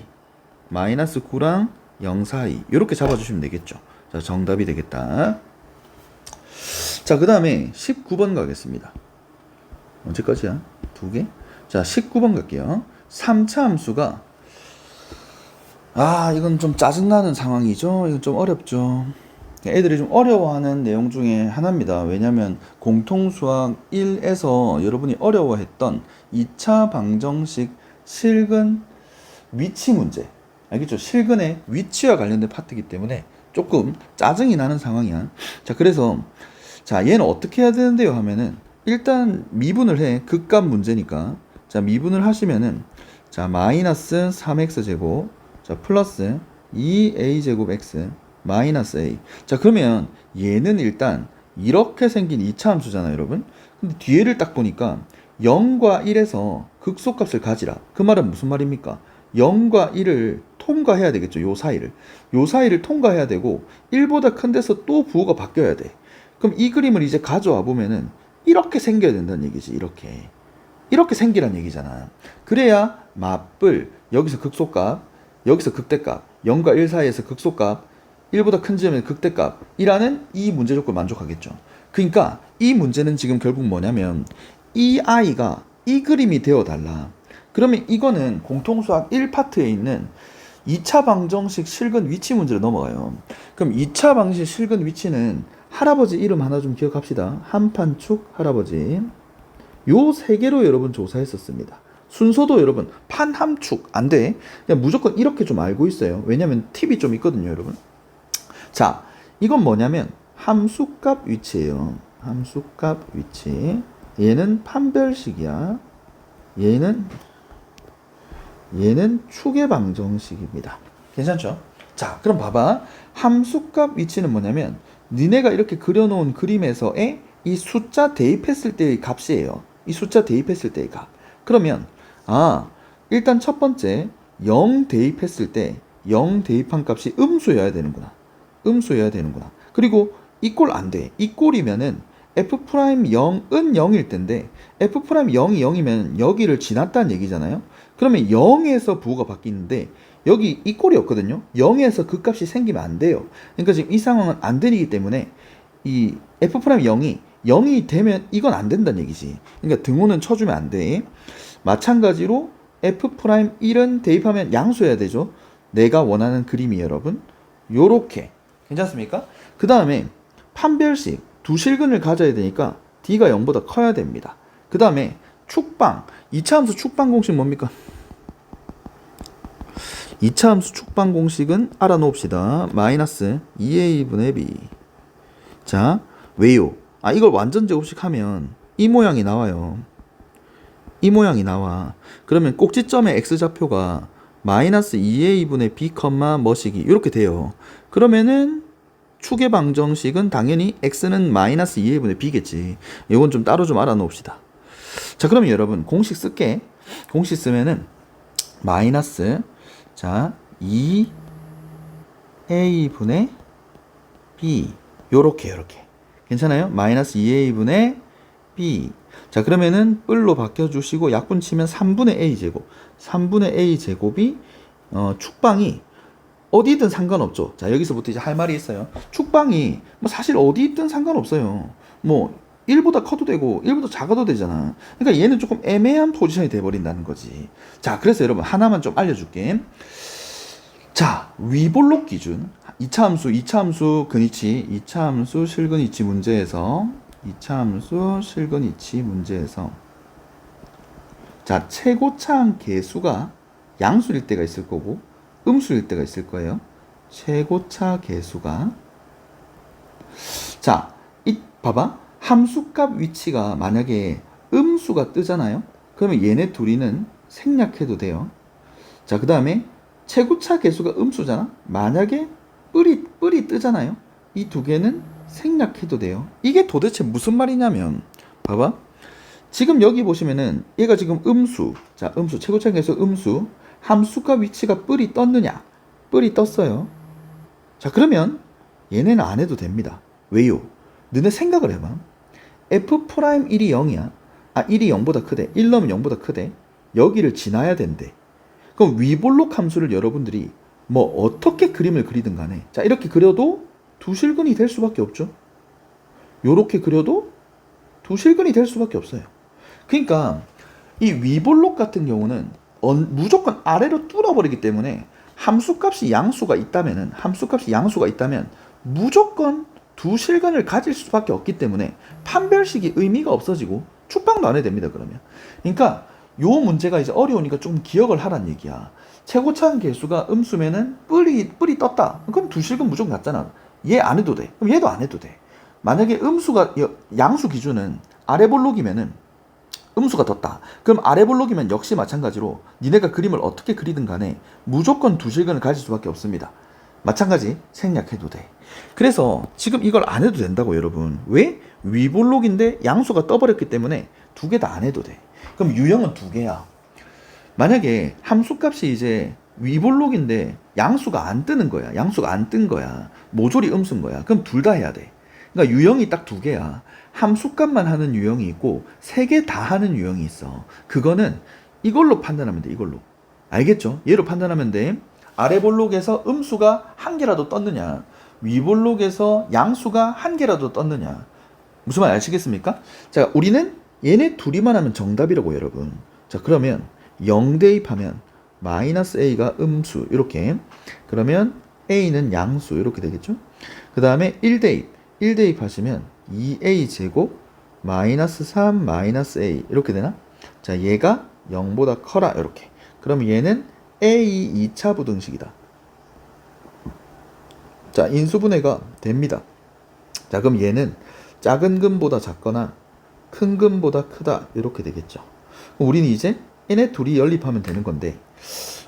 마이너스 9랑 0 사이 요렇게 잡아주시면 되겠죠. 자, 정답이 되겠다. 자, 그 다음에 19번 가겠습니다. 언제까지야? 두 개? 자, 19번 갈게요. 3차 함수가 이건 좀 짜증나는 상황이죠. 이건 좀 어렵죠. 애들이 좀 어려워하는 내용 중에 하나입니다. 왜냐면 공통수학 1에서 여러분이 어려워했던 2차 방정식 실근 위치 문제, 알겠죠? 실근의 위치와 관련된 파트이기 때문에 조금 짜증이 나는 상황이야. 자, 그래서 자, 얘는 어떻게 해야 되는데요 하면은 일단 미분을 해. 극값 문제니까. 자, 미분을 하시면은 자, 마이너스 3x제곱 자, 플러스 2a제곱 x 마이너스 a. 자, 그러면 얘는 일단 이렇게 생긴 2차 함수잖아요, 여러분. 근데 뒤에를 딱 보니까 0과 1에서 극소값을 가지라. 그 말은 무슨 말입니까? 0과 1을 통과해야 되겠죠. 요 사이를. 요 사이를 통과해야 되고 1보다 큰 데서 또 부호가 바뀌어야 돼. 그럼 이 그림을 이제 가져와 보면은 이렇게 생겨야 된다는 얘기지. 이렇게 생기란 얘기잖아. 그래야 맞불 여기서 극소값, 여기서 극대값, 0과 1 사이에서 극소값, 1보다 큰 지점의 극대값이라는 이 문제 조건 만족하겠죠. 그러니까 이 문제는 지금 결국 뭐냐면 이 아이가 이 그림이 되어달라. 그러면 이거는 공통수학 1파트에 있는 2차 방정식 실근 위치 문제로 넘어가요. 그럼 2차 방정식 실근 위치는 할아버지 이름 하나 좀 기억합시다. 한판축 할아버지. 요 세 개로 여러분 조사했었습니다. 순서도 여러분 판함축 안 돼. 그냥 무조건 이렇게 좀 알고 있어요. 왜냐면 팁이 좀 있거든요, 여러분. 자, 이건 뭐냐면 함수값 위치예요. 함수값 위치. 얘는 판별식이야. 얘는 축의 방정식입니다. 괜찮죠? 자, 그럼 봐봐. 함수값 위치는 뭐냐면 니네가 이렇게 그려놓은 그림에서의 이 숫자 대입했을 때의 값이에요. 이 숫자 대입했을 때의 값. 그러면 일단 첫 번째 0 대입했을 때 0 대입한 값이 음수여야 되는구나. 그리고 이 꼴 안 돼. 이 꼴이면은 F'0은 0일 텐데 F'0이 0이면 여기를 지났다는 얘기잖아요. 그러면 0에서 부호가 바뀌는데 여기 이 꼴이었거든요. 0에서 그 값이 생기면 안 돼요. 그러니까 지금 이 상황은 안 되기 때문에 이 F'0이 0이 되면 이건 안 된다는 얘기지. 그러니까 등호는 쳐주면 안 돼. 마찬가지로 F'1은 대입하면 양수여야 되죠. 내가 원하는 그림이 여러분 요렇게 괜찮습니까? 그 다음에 판별식 두 실근을 가져야 되니까 D가 0보다 커야 됩니다. 그 다음에 축방 2차 함수 축방 공식 뭡니까? 2차 함수 축방 공식은 알아놓읍시다. 마이너스 2a분의 b. 자, 왜요? 이걸 완전 제곱식 하면 이 모양이 나와요. 이 모양이 나와. 그러면 꼭지점의 x좌표가 마이너스 2a분의 b, 뭐시기 이렇게 돼요. 그러면은 축의 방정식은 당연히 x는 마이너스 2a분의 b겠지. 이건 좀 따로 좀 알아놓읍시다. 자, 그러면 여러분 공식 쓸게. 공식 쓰면은 마이너스 자 2a분의 b 요렇게 괜찮아요? 마이너스 2a분의 B. 자, 그러면은 뿔로 바뀌어주시고 약분 치면 3분의 A 제곱. 3분의 A 제곱이 축방이 어디든 상관없죠. 자, 여기서부터 이제 할 말이 있어요. 축방이 뭐 사실 어디 있든 상관없어요. 뭐 1보다 커도 되고 1보다 작아도 되잖아. 그러니까 얘는 조금 애매한 포지션이 돼버린다는 거지. 자, 그래서 여러분 하나만 좀 알려줄게. 자, 위볼록 기준 2차 함수 근이치 2차 함수 실근이치 문제에서 2차 함수 실근이치 문제에서 자, 최고차항 계수가 양수일 때가 있을 거고 음수일 때가 있을 거예요. 최고차 계수가 자, 봐봐. 함수값 위치가 만약에 음수가 뜨잖아요. 그러면 얘네 둘이는 생략해도 돼요. 자, 그 다음에 최고차 계수가 음수잖아. 만약에 뿔이 뜨잖아요. 이 두 개는 생략해도 돼요. 이게 도대체 무슨 말이냐면 봐봐. 지금 여기 보시면은 얘가 지금 음수. 자, 음수 최고차 계수 음수. 함수값 위치가 뿔이 떴느냐? 뿔이 떴어요. 자, 그러면 얘네는 안 해도 됩니다. 왜요? 너네 생각을 해봐. F'1이 0이야. 1이 0보다 크대. 1 넣으면 0보다 크대. 여기를 지나야 된대. 그럼 위볼록 함수를 여러분들이 뭐 어떻게 그림을 그리든 간에 자, 이렇게 그려도 두 실근이 될 수밖에 없죠. 요렇게 그려도 두 실근이 될 수밖에 없어요. 그러니까 이 위볼록 같은 경우는 무조건 아래로 뚫어버리기 때문에 함수값이 양수가 있다면 무조건 두 실근을 가질 수밖에 없기 때문에 판별식이 의미가 없어지고 축방도 안 해도 됩니다. 그러면 그러니까 요 문제가 이제 어려우니까 좀 기억을 하란 얘기야. 최고차항 계수가 음수면은 뿔이 떴다. 그럼 두 실근 무조건 같잖아. 얘 안 해도 돼. 그럼 얘도 안 해도 돼. 만약에 음수가 양수 기준은 아래 볼록이면은 음수가 떴다. 그럼 아래 볼록이면 역시 마찬가지로 니네가 그림을 어떻게 그리든 간에 무조건 두 실근을 가질 수밖에 없습니다. 마찬가지 생략해도 돼. 그래서 지금 이걸 안 해도 된다고 여러분. 왜? 위볼록인데 양수가 떠버렸기 때문에 두 개 다 안 해도 돼. 그럼 유형은 두 개야. 만약에 함수값이 이제 위볼록인데 양수가 안 뜨는 거야. 양수가 안 뜬 거야. 모조리 음수인 거야. 그럼 둘 다 해야 돼. 그러니까 유형이 딱 두 개야. 함수값만 하는 유형이 있고 세 개 다 하는 유형이 있어. 그거는 이걸로 판단하면 돼. 이걸로. 알겠죠? 얘로 판단하면 돼. 아래 볼록에서 음수가 한 개라도 떴느냐, 위볼록에서 양수가 한 개라도 떴느냐. 무슨 말 아시겠습니까? 자, 우리는 얘네 둘이만 하면 정답이라고 여러분. 자, 그러면 0 대입하면 마이너스 a가 음수 이렇게. 그러면 a는 양수 이렇게 되겠죠. 그 다음에 1 대입하시면 2a 제곱 마이너스 3 마이너스 a 이렇게 되나? 자, 얘가 0보다 커라 이렇게. 그럼 얘는 A 2차 부등식이다. 자, 인수분해가 됩니다. 자, 그럼 얘는 작은 근보다 작거나 큰 근보다 크다 이렇게 되겠죠. 그럼 우리는 이제 얘네 둘이 연립하면 되는 건데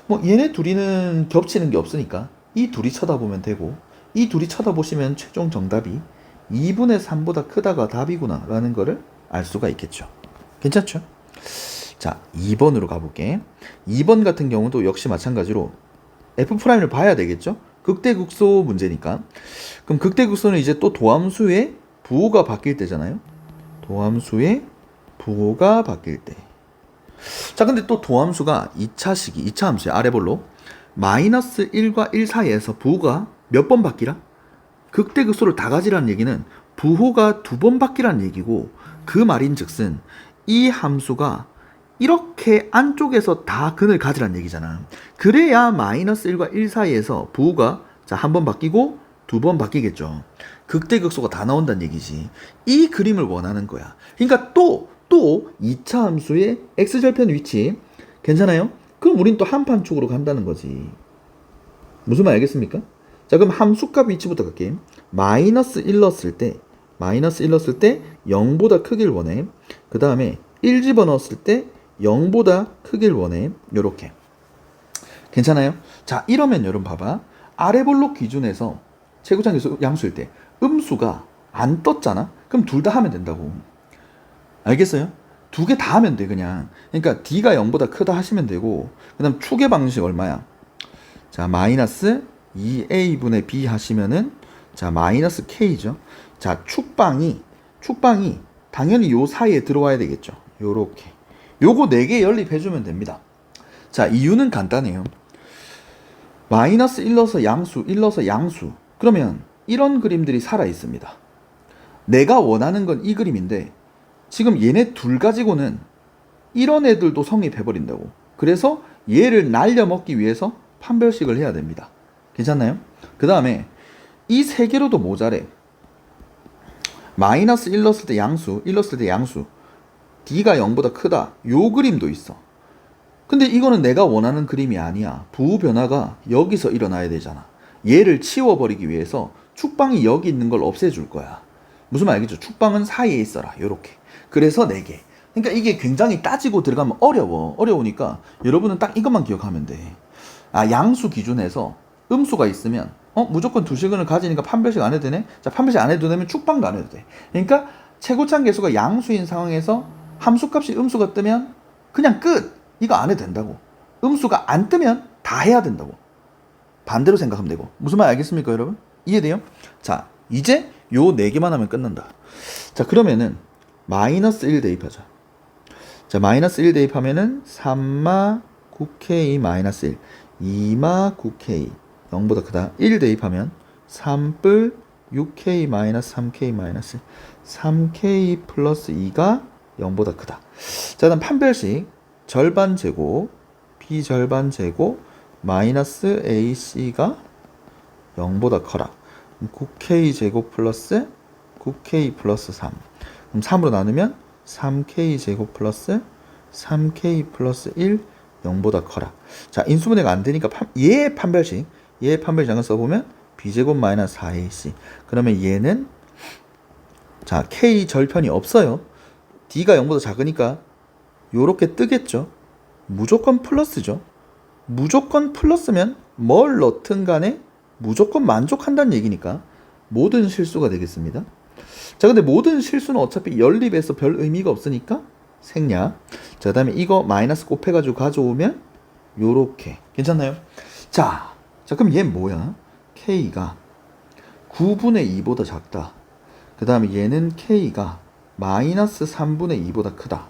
뭐 얘네 둘이는 겹치는 게 없으니까 이 둘이 쳐다보면 되고 이 둘이 쳐다보시면 최종 정답이 2분의 3보다 크다가 답이구나 라는 거를 알 수가 있겠죠. 괜찮죠? 자, 2번으로 가볼게. 2번 같은 경우도 역시 마찬가지로 F'을 봐야 되겠죠? 극대극소 문제니까. 그럼 극대극소는 이제 또 도함수의 부호가 바뀔 때잖아요. 도함수의 부호가 바뀔 때. 자, 근데 또 도함수가 2차 함수의 아래볼로 마이너스 1과 1 사이에서 부호가 몇 번 바뀌라? 극대극소를 다 가지라는 얘기는 부호가 2번 바뀌라는 얘기고 그 말인즉슨 이 함수가 이렇게 안쪽에서 다 근을 가지라는 얘기잖아. 그래야 마이너스 1과 1 사이에서 부호가 자, 한 번 바뀌고 두 번 바뀌겠죠. 극대극소가 다 나온다는 얘기지. 이 그림을 원하는 거야. 그러니까 또 2차 함수의 x절편 위치 괜찮아요? 그럼 우린 또 한판 쪽으로 간다는 거지. 무슨 말 알겠습니까? 자, 그럼 함수값 위치부터 갈게. 마이너스 1 넣었을 때 0보다 크길 원해. 그 다음에 1 집어넣었을 때 0보다 크길 원해. 요렇게. 괜찮아요? 자, 이러면 여러분 봐봐. 아래 볼록 기준에서 최고차항 계수 양수일 때 음수가 안 떴잖아? 그럼 둘 다 하면 된다고. 알겠어요? 두 개 다 하면 돼 그냥. 그러니까 D가 0보다 크다 하시면 되고 그 다음 추계 방식 얼마야? 자, 마이너스 2A분의 B 하시면은 자, 마이너스 K죠. 자, 축방이 당연히 요 사이에 들어와야 되겠죠. 요렇게. 요거 4개 연립해주면 됩니다. 자, 이유는 간단해요. 마이너스 1 넣어서 양수, 1 넣어서 양수. 그러면 이런 그림들이 살아 있습니다. 내가 원하는 건 이 그림인데 지금 얘네 둘 가지고는 이런 애들도 성립해버린다고. 그래서 얘를 날려먹기 위해서 판별식을 해야 됩니다. 괜찮나요? 그 다음에 이 3개로도 모자래. 마이너스 1 넣었을 때 양수, 1 넣었을 때 양수. D가 0보다 크다. 요 그림도 있어. 근데 이거는 내가 원하는 그림이 아니야. 부호 변화가 여기서 일어나야 되잖아. 얘를 치워버리기 위해서 축방이 여기 있는 걸 없애줄 거야. 무슨 말 알겠죠? 축방은 사이에 있어라. 요렇게. 그래서 4개. 그러니까 이게 굉장히 따지고 들어가면 어려워. 어려우니까 여러분은 딱 이것만 기억하면 돼. 아, 양수 기준에서 음수가 있으면 무조건 두 실근을 가지니까 판별식 안 해도 되네? 자, 판별식 안 해도 되면 축방도 안 해도 돼. 그러니까 최고차항 계수가 양수인 상황에서 함수값이 음수가 뜨면 그냥 끝! 이거 안 해도 된다고. 음수가 안 뜨면 다 해야 된다고. 반대로 생각하면 되고. 무슨 말 알겠습니까, 여러분? 이해돼요? 자, 이제 요 4개만 하면 끝난다. 자, 그러면은 마이너스 1 대입하자. 자, 마이너스 1 대입하면은 3마 9K 마이너스 1, 2마 9K 0보다 크다. 1 대입하면 3뿔 6K 마이너스 3K 마이너스 3K 플러스 2가 0보다 크다. 자, 다음 판별식 절반 제곱 비절반 제곱 마이너스 AC가 0보다 커라. 9K 제곱 플러스 9K 플러스 3. 그럼 3으로 나누면 3K 제곱 플러스 3K 플러스 1 0보다 커라. 자, 인수분해가 안 되니까 얘의 판별식 잠깐 써보면 B제곱 마이너스 4AC. 그러면 얘는 자, K 절편이 없어요. D가 0보다 작으니까 요렇게 뜨겠죠. 무조건 플러스죠. 무조건 플러스면 뭘 넣든 간에 무조건 만족한다는 얘기니까 모든 실수가 되겠습니다. 자, 근데 모든 실수는 어차피 연립에서 별 의미가 없으니까 생략. 자, 그 다음에 이거 마이너스 곱해가지고 가져오면 요렇게. 괜찮나요? 자, 그럼 얘 뭐야? K가 9분의 2보다 작다. 그 다음에 얘는 K가 마이너스 3분의 2보다 크다.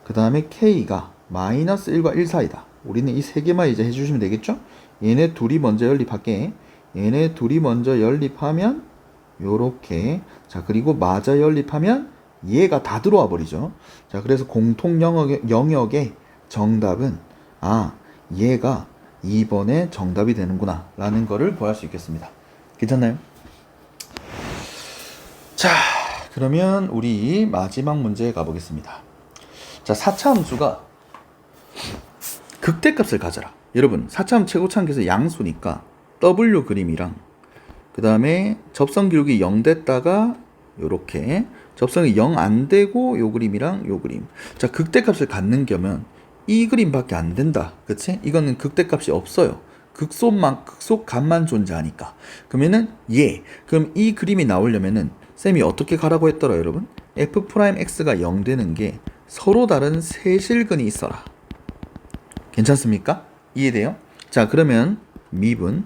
그 다음에 K가 마이너스 1과 1 사이다. 우리는 이 3개만 이제 해주시면 되겠죠? 얘네 둘이 먼저 연립할게. 얘네 둘이 먼저 연립하면 요렇게. 자, 그리고 마저 연립하면 얘가 다 들어와 버리죠. 자, 그래서 공통 영역의 정답은 얘가 2번의 정답이 되는구나 라는 거를 보할 수 있겠습니다. 괜찮나요? 자, 그러면 우리 마지막 문제에 가보겠습니다. 자, 4차 함수가 극대값을 가져라. 여러분, 4차 함수 최고차항계수 양수니까 W 그림이랑 그 다음에 접선 기울기 0 됐다가 요렇게 접선이 0 안 되고 요 그림이랑 요 그림. 자, 극대값을 갖는 겸은 이 그림밖에 안 된다. 그치? 이거는 극대값이 없어요. 극소값만 존재하니까. 그러면은 그럼 이 그림이 나오려면은 쌤이 어떻게 가라고 했더라, 여러분? F'X가 0 되는 게 서로 다른 세실근이 있어라. 괜찮습니까? 이해돼요? 자, 그러면 미분.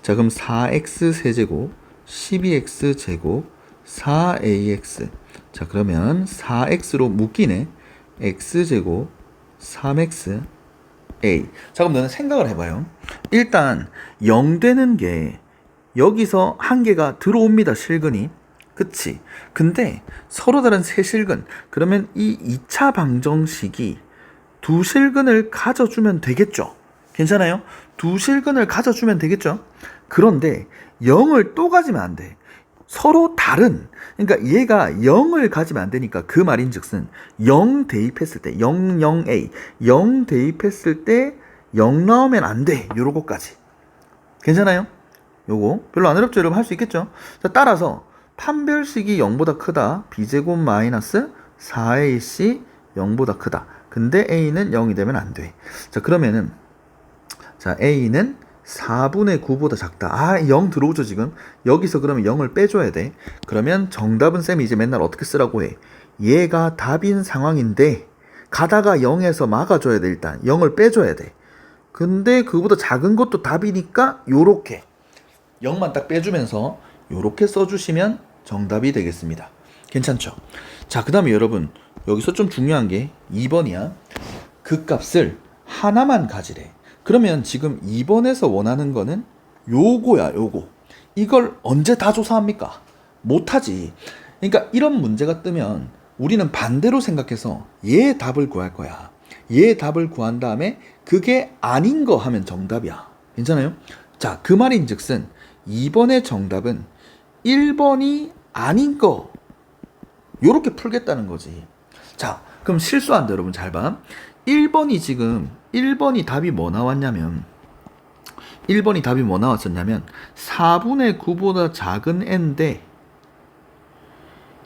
자, 그럼 4x 세제곱 12x 제곱 4ax. 자, 그러면 4x로 묶이네. x제곱 3x a. 자, 그럼 너는 생각을 해봐요. 일단 0 되는 게 여기서 한 개가 들어옵니다, 실근이. 그치? 근데 서로 다른 세실근. 그러면 이 2차 방정식이 두 실근을 가져주면 되겠죠? 괜찮아요? 두 실근을 가져주면 되겠죠? 그런데 0을 또 가지면 안 돼. 서로 다른, 그러니까 얘가 0을 가지면 안 되니까 그 말인 즉슨 0 대입했을 때 0, 0a 0 대입했을 때 0 나오면 안 돼. 요거까지. 괜찮아요? 요거 별로 안 어렵죠? 여러분 할 수 있겠죠? 자, 따라서 판별식이 0보다 크다. b제곱 마이너스 4ac 0보다 크다. 근데 a는 0이 되면 안 돼. 자, 그러면은 자, a는 4분의 9보다 작다. 0 들어오죠, 지금? 여기서 그러면 0을 빼줘야 돼. 그러면 정답은 쌤이 이제 맨날 어떻게 쓰라고 해? 얘가 답인 상황인데 가다가 0에서 막아줘야 돼. 일단 0을 빼줘야 돼. 근데 그거보다 작은 것도 답이니까 요렇게 0만 딱 빼주면서 요렇게 써주시면 정답이 되겠습니다. 괜찮죠? 자, 그 다음에 여러분 여기서 좀 중요한 게 2번이야. 극값을 하나만 가지래. 그러면 지금 2번에서 원하는 거는 요거야, 요거. 이걸 언제 다 조사합니까? 못하지. 그러니까 이런 문제가 뜨면 우리는 반대로 생각해서 얘 답을 구할 거야. 얘 답을 구한 다음에 그게 아닌 거 하면 정답이야. 괜찮아요? 자, 그 말인 즉슨 2번의 정답은 1번이 아닌 거 요렇게 풀겠다는 거지. 자, 그럼 실수한다 여러분 잘 봐. 1번이 답이 뭐 나왔냐면 1번이 답이 뭐 나왔었냐면 4분의 9보다 작은 n인데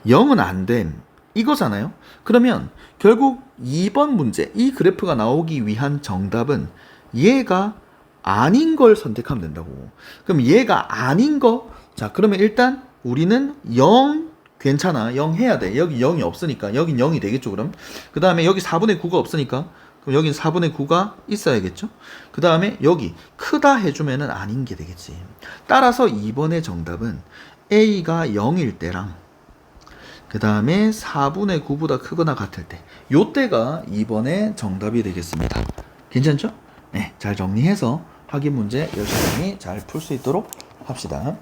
0은 안 됨. 이거잖아요. 그러면 결국 2번 문제 이 그래프가 나오기 위한 정답은 얘가 아닌 걸 선택하면 된다고. 그럼 얘가 아닌 거. 자, 그러면 일단 우리는 0 괜찮아. 0 해야 돼. 여기 0이 없으니까 여긴 0이 되겠죠, 그럼. 그 다음에 여기 4분의 9가 없으니까 그럼 여긴 4분의 9가 있어야겠죠. 그 다음에 여기 크다 해주면은 아닌 게 되겠지. 따라서 2번의 정답은 A가 0일 때랑 그 다음에 4분의 9보다 크거나 같을 때 요때가 2번의 정답이 되겠습니다. 괜찮죠? 네, 잘 정리해서 확인 문제 열심히 잘 풀 수 있도록 합시다.